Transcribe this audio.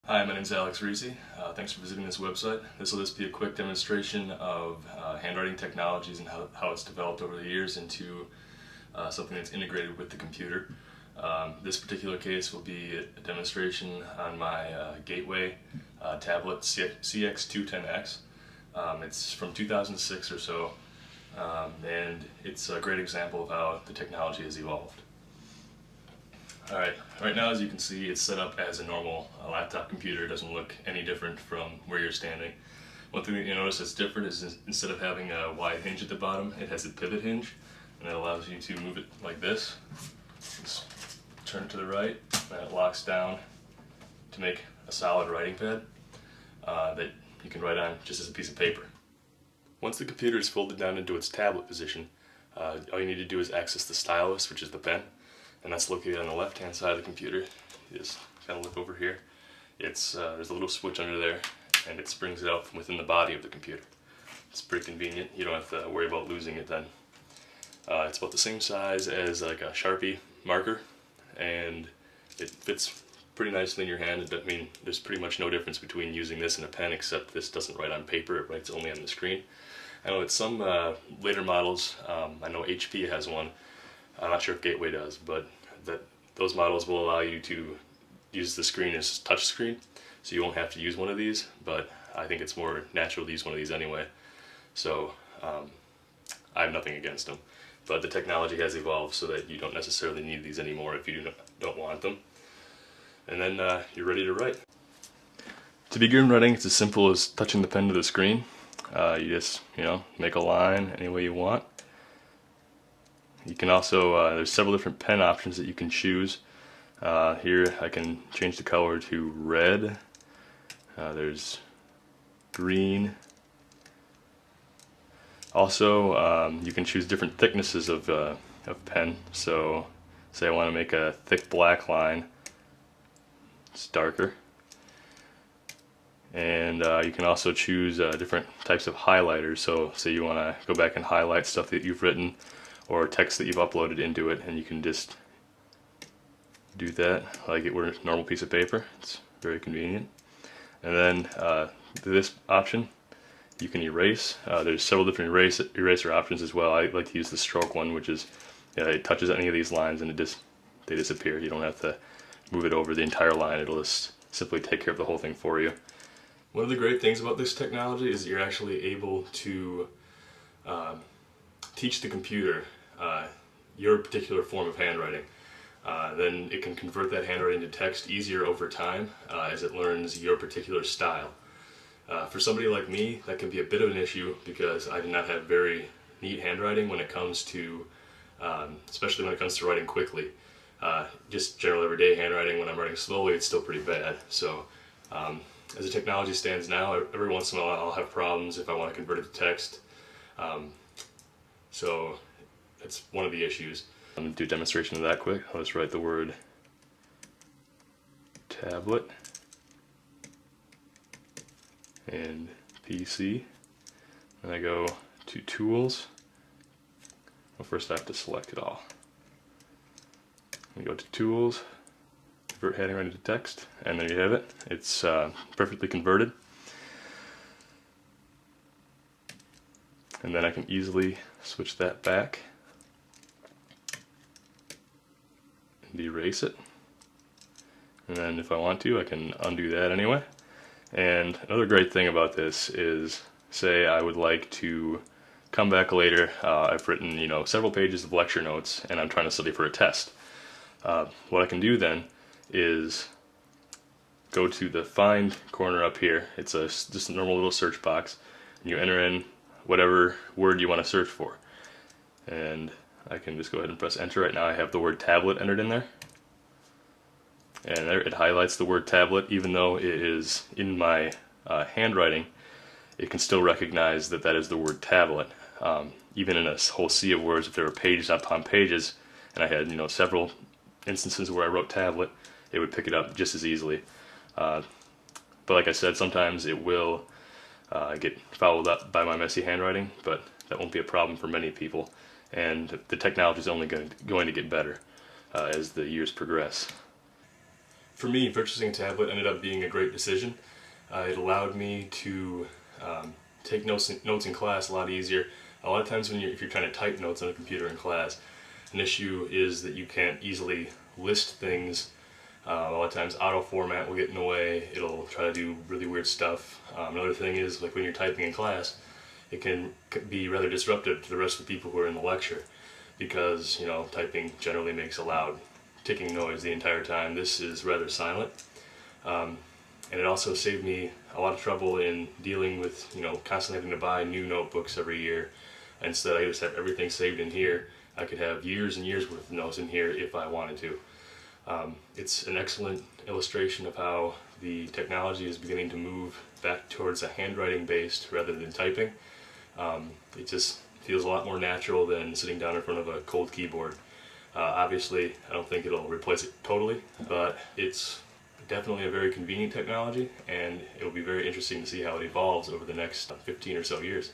Hi, my name is Alex Reese. Thanks for visiting this website. This will just be a quick demonstration of handwriting technologies and how it's developed over the years into something that's integrated with the computer. This particular case will be a demonstration on my Gateway tablet CX210X. It's from 2006 or so, and it's a great example of how the technology has evolved. Alright, right now as you can see it's set up as a normal laptop computer. It doesn't look any different from where you're standing. One thing that you notice that's different is instead of having a wide hinge at the bottom, it has a pivot hinge, and it allows you to move it like this. Just turn it to the right, and it locks down to make a solid writing pad that you can write on just as a piece of paper. Once the computer is folded down into its tablet position, all you need to do is access the stylus, which is the pen. And that's located on the left hand side of the computer. You just kind of look over here. There's a little switch under there, and it springs it out from within the body of the computer. It's pretty convenient. You don't have to worry about losing it then. It's about the same size as like a Sharpie marker, and it fits pretty nicely in your hand. I mean, there's pretty much no difference between using this and a pen, except this doesn't write on paper, it writes only on the screen. I know it's some later models, I know HP has one. I'm not sure if Gateway does, but those models will allow you to use the screen as touch screen, so you won't have to use one of these, but I think it's more natural to use one of these anyway. So I have nothing against them, but the technology has evolved so that you don't necessarily need these anymore if you don't want them. And then you're ready to write. To begin writing, it's as simple as touching the pen to the screen. You just, make a line any way you want. You can also, there's several different pen options that you can choose. Here I can change the color to red. There's green. Also, you can choose different thicknesses of pen. So, say I want to make a thick black line. It's darker. And you can also choose different types of highlighters. So, say you want to go back and highlight stuff that you've written, or text that you've uploaded into it, and you can just do that like it were a normal piece of paper. It's very convenient. And then this option, you can erase. There's several different eraser options as well. I like to use the stroke one, which is it touches any of these lines and they disappear. You don't have to move it over the entire line. It'll just simply take care of the whole thing for you. One of the great things about this technology is that you're actually able to teach the computer your particular form of handwriting. Then it can convert that handwriting to text easier over time as it learns your particular style. For somebody like me, that can be a bit of an issue because I do not have very neat handwriting when it comes to, especially when it comes to writing quickly. Just general everyday handwriting, when I'm writing slowly, it's still pretty bad. So as the technology stands now, every once in a while I'll have problems if I want to convert it to text. So that's one of the issues. I'm going to do a demonstration of that quick. I'll just write the word tablet and PC. And I go to tools. Well, first I have to select it all. I go to tools, convert handwriting to text, and there you have it. It's perfectly converted. And then I can easily switch that back and erase it. And then if I want to, I can undo that anyway. And another great thing about this is, say I would like to come back later, I've written several pages of lecture notes and I'm trying to study for a test. What I can do then is go to the find corner up here. It's just a normal little search box, and you enter in whatever word you want to search for. And I can just go ahead and press enter. Right now I have the word tablet entered in there. And there it highlights the word tablet. Even though it is in my handwriting, it can still recognize that that is the word tablet. Even in a whole sea of words, if there were pages upon pages, and I had several instances where I wrote tablet, it would pick it up just as easily. But like I said, sometimes it will get fouled up by my messy handwriting, but that won't be a problem for many people. And the technology is only going to get better as the years progress. For me, purchasing a tablet ended up being a great decision. It allowed me to take notes in class a lot easier. A lot of times if you're trying to type notes on a computer in class, an issue is that you can't easily list things. A lot of times auto format will get in the way. It'll try to do really weird stuff. Another thing is, like when you're typing in class, it can be rather disruptive to the rest of the people who are in the lecture, because typing generally makes a loud ticking noise the entire time. This is rather silent, and it also saved me a lot of trouble in dealing with constantly having to buy new notebooks every year. Instead, I just have everything saved in here. I could have years and years worth of notes in here if I wanted to. It's an excellent illustration of how the technology is beginning to move back towards a handwriting based rather than typing. It just feels a lot more natural than sitting down in front of a cold keyboard. Obviously, I don't think it'll replace it totally, but it's definitely a very convenient technology, and it'll be very interesting to see how it evolves over the next 15 or so years.